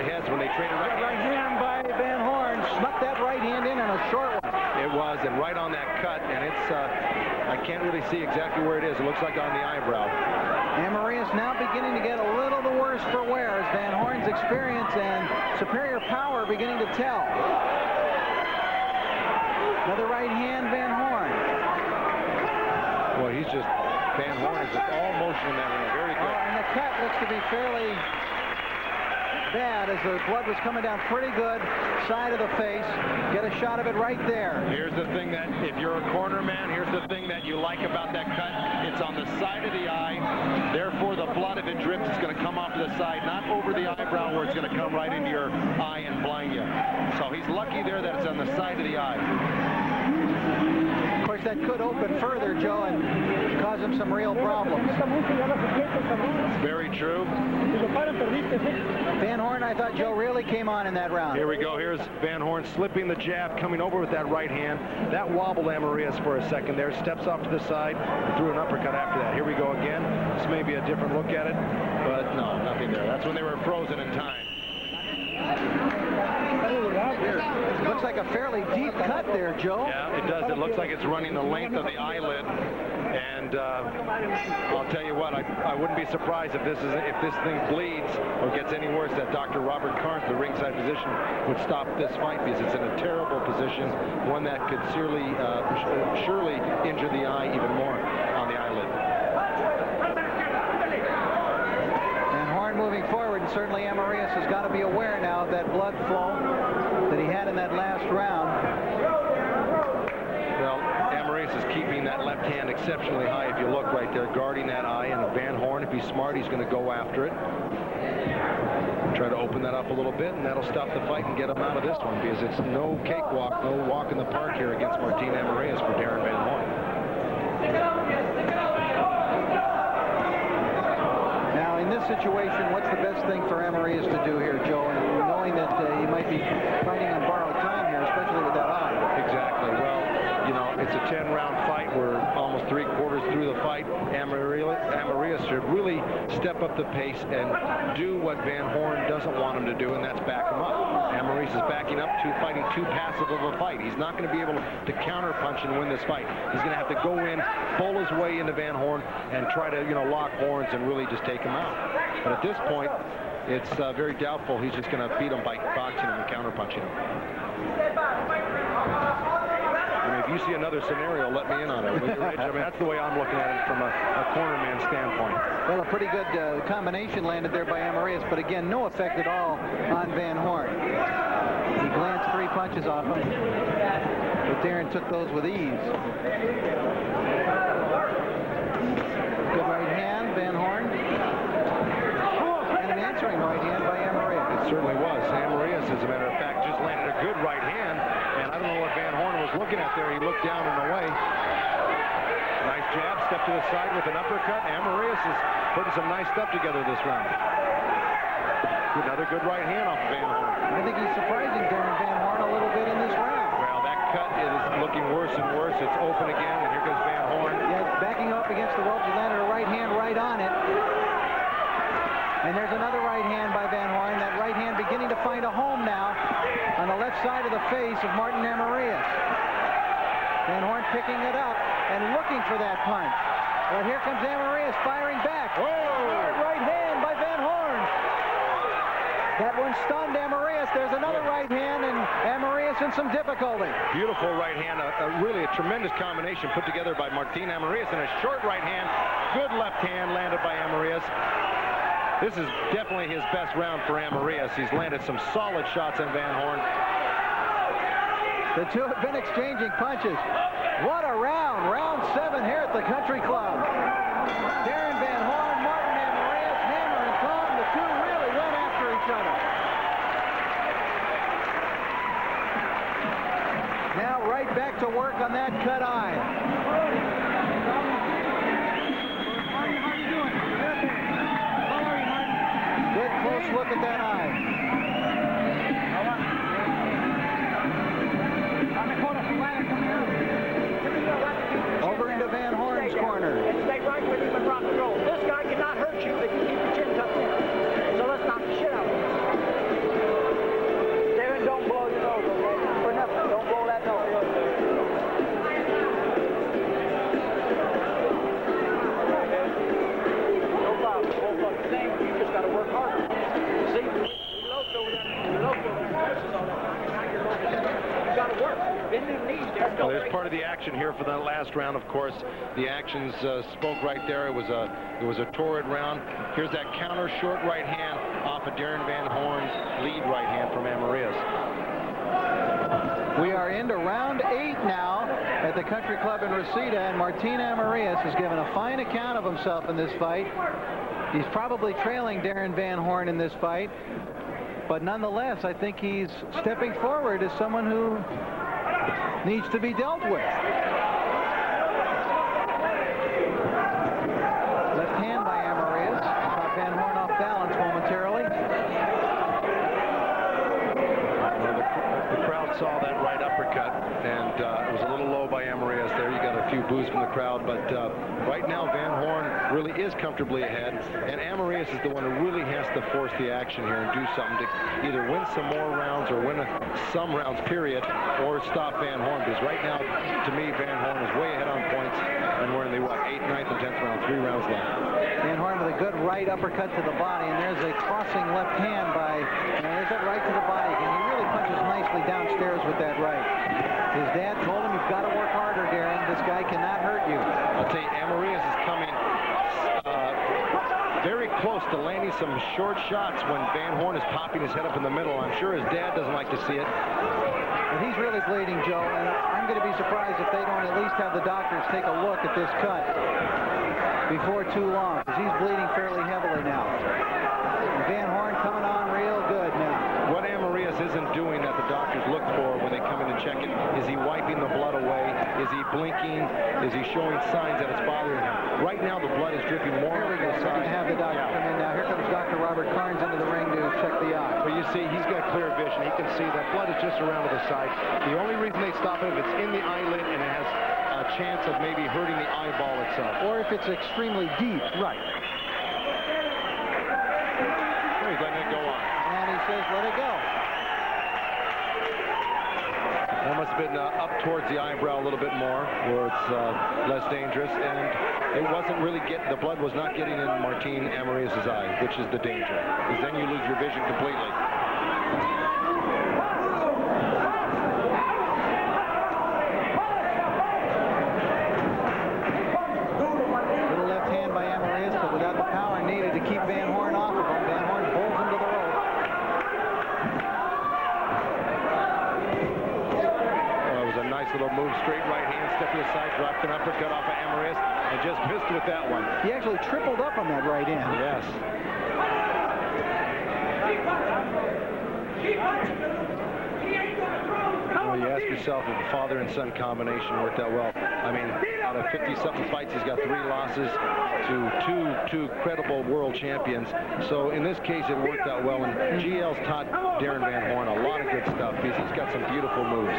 heads when they traded right hand by Van Horn. Snuck that right hand in a short one. It was, and right on that cut, and it's, I can't really see exactly where it is. It looks like on the eyebrow. Amarillas now beginning to get a little the worse for wear as Van Horn's experience and superior power beginning to tell. Another right hand, Van Horn. Well, he's just, Van Horn is just all motion in that one. Very good. And the cut looks to be fairly bad as the blood was coming down pretty good. Side of the face. Get a shot of it right there. Here's the thing that, if you're a corner man, here's the thing that you like about that cut. It's on the side of the eye. Therefore, the blood, if it drips, is going to come off to the side, not over the eyebrow where it's going to come right into your eye and blind you. So he's lucky there that it's on the side of the eye. Of course, that could open further, Joe, and cause him some real problems. Very true. Van Horn, I thought, Joe, really came on in that round. Here we go. Here's Van Horn slipping the jab, coming over with that right hand. That wobbled Amarillas for a second there. Steps off to the side, threw an uppercut after that. Here we go again. This may be a different look at it, but no, nothing there. That's when they were frozen in time. Looks like a fairly deep cut there, Joe. Yeah, it does. It looks like it's running the length of the eyelid. And I'll tell you what, I wouldn't be surprised if this thing bleeds or gets any worse, that Dr. Robert Carnes, the ringside physician, would stop this fight because it's in a terrible position, one that could surely injure the eye even more on the eyelid. And Horn moving forward, and certainly Amarillas has got to be aware now of that blood flow that he had in that last round. Well, Amarillas is keeping that left hand exceptionally high. If you look right there, guarding that eye, and Van Horn, if he's smart, he's going to go after it. Try to open that up a little bit, and that'll stop the fight and get him out of this one, because it's no cakewalk, no walk in the park here against Martin Amarillas for Darrin Van Horn. Now, in this situation, what's the best thing for Amarillas to do here, Joe? And knowing that he might be fighting on borrowed time here, especially with that eye. Exactly. Well, you know, it's a 10-round fight. We're almost 3/4 through the fight. Amarillas should really step up the pace and do what Van Horn doesn't want him to do, and that's back him up. Amarillas is backing up to fighting too passive of a fight. He's not going to be able to counter-punch and win this fight. He's going to have to go in, bowl his way into Van Horn, and try to, you know, lock horns and really just take him out. But at this point, it's very doubtful he's just going to beat him by boxing him and counter-punching him. I mean, if you see another scenario, let me in on it. I mean, that's the way I'm looking at it from a cornerman standpoint. Well, a pretty good combination landed there by Amarillas, but again, no effect at all on Van Horn. He glanced 3 punches off him, but Darrin took those with ease. Good right hand, Van Horn. And an answering right hand by Amarillas. It certainly was. Amarillas, as a matter of fact, just landed a good right hand, and I don't know what Van Horn was looking at there. He looked down and away. Nice jab, step to the side with an uppercut. Amarillas is putting some nice stuff together this round. Another good right hand off Van Horn. I think he's surprising Darrin Van Horn a little bit in this round. Well, that cut is looking worse and worse. It's open again, and here goes Van Horn. Yeah, backing up against the ropes. He landed a right hand right on it. And there's another right hand by Van Horn. That right hand beginning to find a home now on the left side of the face of Martin Amarillas. Van Horn picking it up and looking for that punch. Well, here comes Amarillas firing back. Whoa! Right hand by Van Horn. That one stunned Amarillas. There's another right hand, and Amarillas in some difficulty. Beautiful right hand. Really a tremendous combination put together by Martin Amarillas, and a short right hand. Good left hand landed by Amarillas. This is definitely his best round for Amarillas. He's landed some solid shots on Van Horn. The two have been exchanging punches. What a round. Round 7 here at the Country Club. Darrin Van Horn, Martin Amarillas, hammer and tongue. The two really went after each other. Now right back to work on that cut eye. Good close look at that eye. Over into Van Horn's corner. Stay right with him and rock and roll. This guy cannot hurt you if you keep your chin tucked in. So let's knock the shit out of him. part of the action here for the last round. Of course, the actions spoke right there. It was a torrid round. Here's that counter short right hand off of Darrin Van Horn's lead right hand from Amarillas. We are into round 8 now at the Country Club in Reseda, and Martin Amarillas has given a fine account of himself in this fight. He's probably trailing Darrin Van Horn in this fight, but nonetheless, I think he's stepping forward as someone who needs to be dealt with. Left hand by Amarillas. Caught Van Horn off balance momentarily. The crowd saw that right uppercut, and it was a little low by Amarillas there. You got a few boos from the crowd, but right now Van Horn really is comfortably ahead, and Amarillas is the one who really has to force the action here and do something to either win some more rounds or win some rounds, period, or stop Van Horn, because right now, to me, Van Horn is way ahead on points, and we're in the, 8th, 9th, and 10th round, 3 rounds left. Van Horn with a good right uppercut to the body, and there's a crossing left hand by, there's that right to the body again. He really punches nicely downstairs with that right. His dad told him, you've got to work harder, Darrin. This guy cannot hurt you. I'll tell you, Amarillas is coming very close to landing some short shots when Van Horn is popping his head up in the middle. I'm sure his dad doesn't like to see it. But he's really bleeding, Joe, and I'm going to be surprised if they don't at least have the doctors take a look at this cut before too long, because he's bleeding fairly heavily now. And Van Horn coming on real good now. What Amarillas isn't doing that the doctors look for when they come in and check it, is he wiping the blood away? Is he blinking? Is he showing signs that it's bothering him? Right now, the blood is dripping more Here we go. on the side. We're going to have the doctor come in now. Here comes Dr. Robert Carnes into the ring to check the eye. Well, you see, he's got clear vision. He can see that blood is just around to the side. The only reason they stop it if it's in the eyelid and it has a chance of maybe hurting the eyeball itself. Or if it's extremely deep. Right. He's letting it go on. And he says, let it go. That must have been up towards the eyebrow a little bit more, where it's less dangerous, and it wasn't really the blood was not getting in Martin Amarillas' eye, which is the danger, because then you lose your vision completely. Little left hand by Amarillas, but without the power needed to keep Van Horn off of him. Van Horn pulls him to the rope. Nice little move, straight right hand, step to the side, dropped an uppercut off of Amarillas, and just missed with that one. He actually tripled up on that right hand. Yes. Well, you ask yourself if the father and son combination worked out well. I mean, out of 50-something fights, he's got 3 losses to two credible world champions. So in this case, it worked out well, and GL's taught Darrin Van Horn a lot of good stuff. He's got some beautiful moves.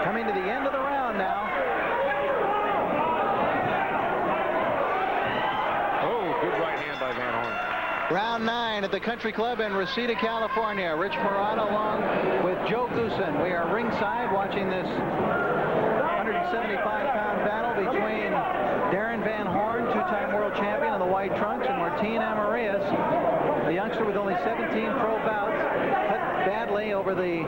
Coming to the end of the round now. Oh, good right hand by Van Horn. Round 9 at the Country Club in Reseda, California. Rich Morano along with Joe Goosen. We are ringside watching this 175-pound battle between Darrin Van Horn, 2-time world champion in the white trunks, and Martin Amarillas, a youngster with only 17 pro bouts, cut badly over the,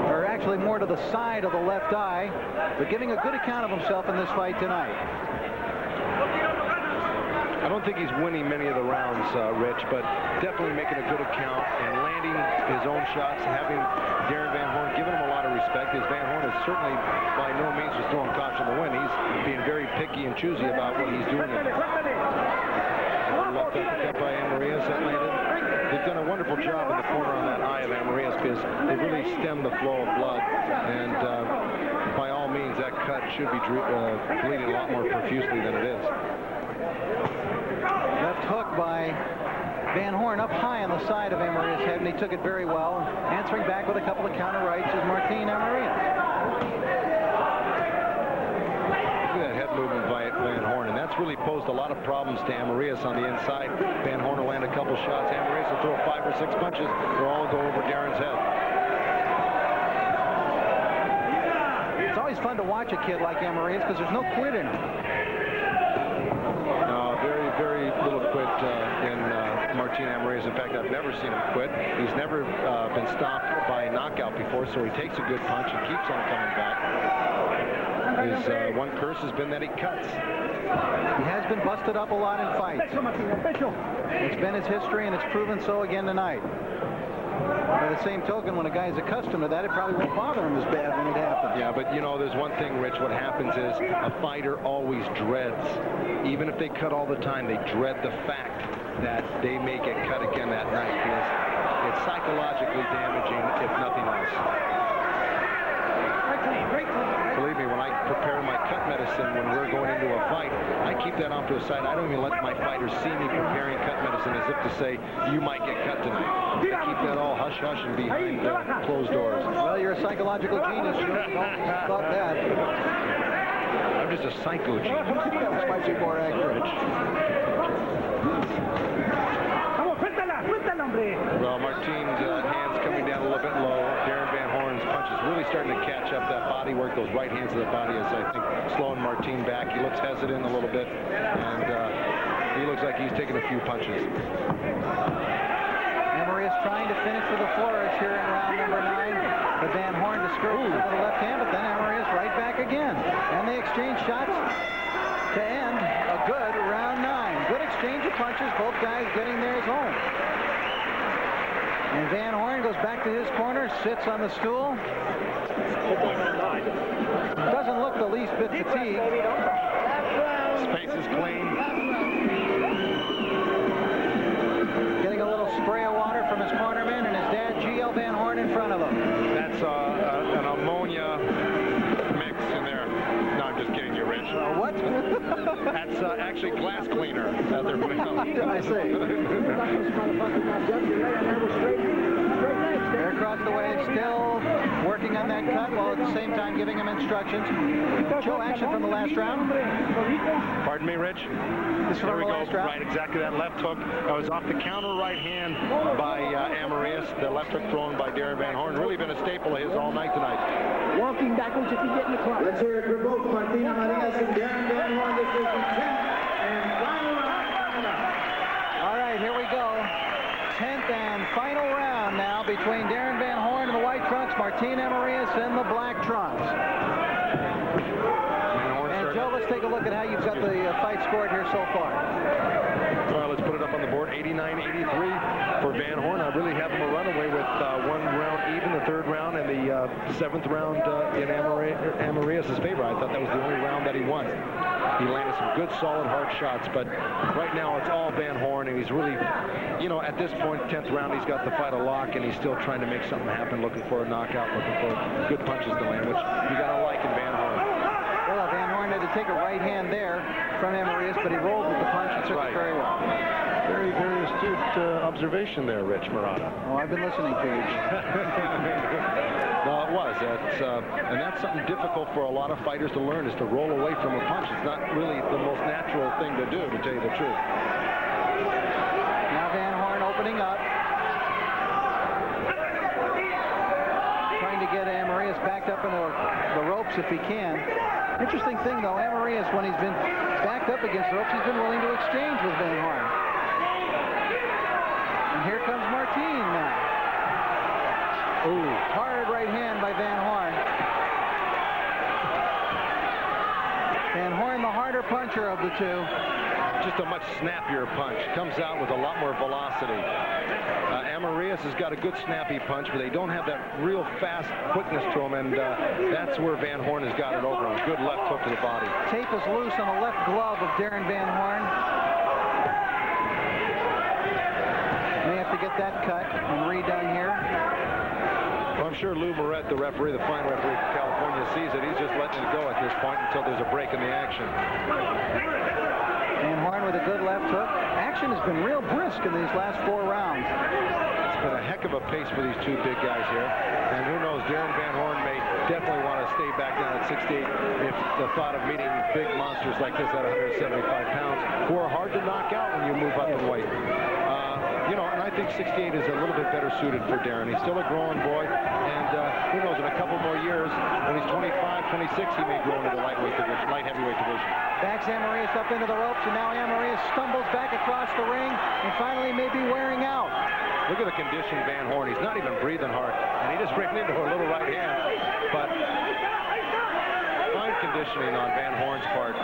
or actually more to the side of the left eye, but giving a good account of himself in this fight tonight. I don't think he's winning many of the rounds, Rich, but definitely making a good account and landing his own shots, having Darrin Van Horn giving him a lot of respect. As Van Horn is certainly by no means just throwing caution to the wind. He's being very picky and choosy about what he's doing. Left uppercut by Amarillas that landed. They've done a wonderful job in the corner on that eye of Amarillas because they really stemmed the flow of blood. And by all means, that cut should be bleeding a lot more profusely than it is. Left hook by Van Horn up high on the side of Amarillas' head, and he took it very well. Answering back with a couple of counter rights is Martin Amarillas. Look at that head movement by Van Horn, and that's really posed a lot of problems to Amarillas on the inside. Van Horn will land a couple shots. Amarillas will throw 5 or 6 punches. They'll all go over Darrin's head. It's always fun to watch a kid like Amarillas because there's no quit in him. Very little quit in Martin Amarillas. In fact, I've never seen him quit. He's never been stopped by a knockout before, so he takes a good punch and keeps on coming back. His one curse has been that he cuts. He has been busted up a lot in fights. It's been his history, and it's proven so again tonight. By the same token, when a guy's accustomed to that, it probably won't bother him as bad when it happens. Yeah, but you know, there's one thing, Rich. What happens is a fighter always dreads, even if they cut all the time, they dread the fact that they may get cut again that night, because it's psychologically damaging, if nothing else. Believe me, when I prepare my cut medicine when we're going into a fight, I keep that off to a side. I don't even let my fighters see me preparing cut medicine as if to say, you might get cut tonight. I keep that all hush-hush and behind closed doors. Well, you're a psychological genius. You don't thought that. I'm just a psycho genius. That might be more accurate. Well, Martin's hands coming down a little bit low. Darrin Van Horn's punch is really starting to catch up. That body work, those right hands to the body is, I think, slowing Martin back. He looks hesitant a little bit, and he looks like he's taking a few punches. Amarillas trying to finish with a flourish here in round number 9. But Van Horn discourages with the left hand, but then Amarillas right back again. And they exchange shots to end a good round 9. Good exchange of punches, both guys getting theirs home. And Van Horn goes back to his corner, sits on the stool. Doesn't look the least bit fatigued. His face is clean. Getting a little spray of water from his cornerman and his dad, G.L. Van Horn, in front of him. That's an ammonia mix in there. No, I'm just kidding you, Rich. What? That's actually glass cleaner that they're putting on. What did I say? They're across the way, still working on that cut while at the same time giving him instructions. Show action from the last round. Pardon me, Rich? There we go. Right, exactly that left hook. That was off the counter right hand by Amarillas. The left hook thrown by Darrin Van Horn. Really been a staple of his all night tonight. Walking backwards if you get in the clock. Let's hear it for both Martin Amarillas and Darrin Van Horn. This is the 10th and final round. All right, here we go. 10th and final round now between Darrin Van Horn in the white trunks, Martin Amarillas in the black trunks. And Joe, let's take a look at how you've got the fight scored here so far. Well, let's put it up on the board. 89-83 for Van Horn. I really have him a runaway with one round even, the third round, and the 7th round in Amarillas' favor. I thought that was the only round that he won. He landed some good, solid, hard shots, but right now it's all Van Horn, and he's really, you know, at this point, 10th round, he's got the fight a lock, and he's still trying to make something happen, looking for a knockout, looking for good punches to land, which you got to like in Van Horn. Well, Van Horn had to take a right hand there from Amarillas, but he rolled with the punch and took it very well. Very, very astute observation there, Rich Murata. Oh, I've been listening to you. No, it was. And that's something difficult for a lot of fighters to learn, is to roll away from a punch. It's not really the most natural thing to do, to tell you the truth. Now Van Horn opening up. Trying to get Amarillas backed up into the ropes if he can. Interesting thing, though, Amarillas, when he's been backed up against the ropes, he's been willing to exchange with Van Horn. And here comes Martin now. Ooh, hard right hand by Van Horn. Van Horn, the harder puncher of the two. Just a much snappier punch. Comes out with a lot more velocity. Amarillas has got a good snappy punch, but they don't have that real fast quickness to them, and that's where Van Horn has got it over him. Good left hook to the body. Tape is loose on the left glove of Darrin Van Horn. May have to get that cut and redone here. Well, I'm sure Lou Moret, the referee, the fine referee from California, sees it. He's just letting it go at this point until there's a break in the action. Van Horn with a good left hook. Action has been real brisk in these last 4 rounds. It's been a heck of a pace for these two big guys here. And who knows, Darrin Van Horn may definitely want to stay back down at 68 if the thought of meeting big monsters like this at 175 pounds, who are hard to knock out when you move up in weight. You know, and I think 68 is a little bit better suited for Darrin. He's still a growing boy, and who knows, in a couple more years, when he's 25, 26, he may grow into the light heavyweight division. Backs Amarillas up into the ropes, and now Amarillas stumbles back across the ring, and finally may be wearing out. Look at the condition Van Horn. He's not even breathing hard, and he just ran into a little right hand. But fine conditioning on Van Horn's part.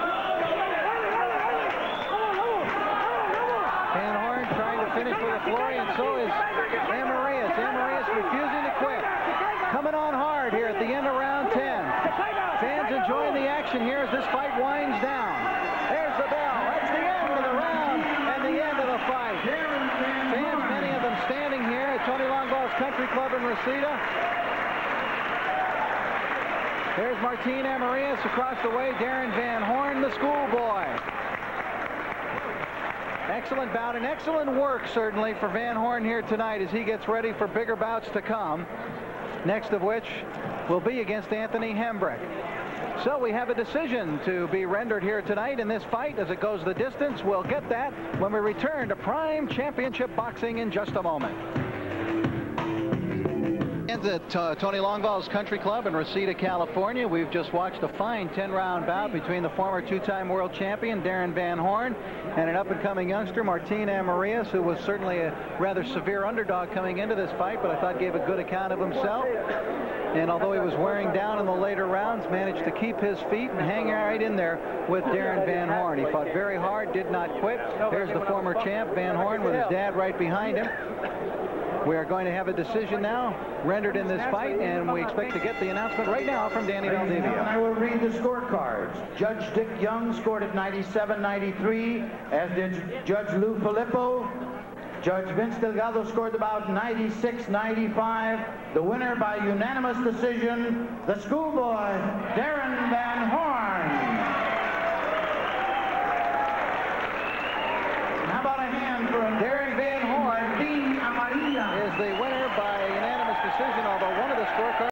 Van Horn trying to finish with a flurry, and so is Amarillas. Amarillas refusing to quit. Coming on hard here at the end of round 10. Fans enjoying the action here as this fight winds down. There's the bell. That's the end of the round and the end of the fight. Fans, many of them standing here at Tony Longball's Country Club in Reseda. There's Martin Amarillas across the way. Darrin Van Horn, the schoolboy. Excellent bout and excellent work, certainly, for Van Horn here tonight as he gets ready for bigger bouts to come. Next of which will be against Anthony Hembrick. So we have a decision to be rendered here tonight in this fight as it goes the distance. We'll get that when we return to Prime Championship Boxing in just a moment. And at Tony Longball's Country Club in Reseda, California, we've just watched a fine 10-round bout between the former two-time world champion Darrin Van Horn and an up-and-coming youngster, Martin Amarillas, who was certainly a rather severe underdog coming into this fight, but I thought gave a good account of himself. And although he was wearing down in the later rounds, managed to keep his feet and hang right in there with Darrin Van Horn. He fought very hard, did not quit. There's the former champ, Van Horn, with his dad right behind him. We are going to have a decision now rendered in this fight, and we expect to get the announcement right now from Danny Valdivia. And I will read the scorecards. Judge Dick Young scored at 97-93, as did Judge Lou Filippo. Judge Vince Delgado scored about 96-95. The winner by unanimous decision, the schoolboy, Darrin Van Horn. How about a hand for Darrin Van Horn? Is the winner by unanimous decision of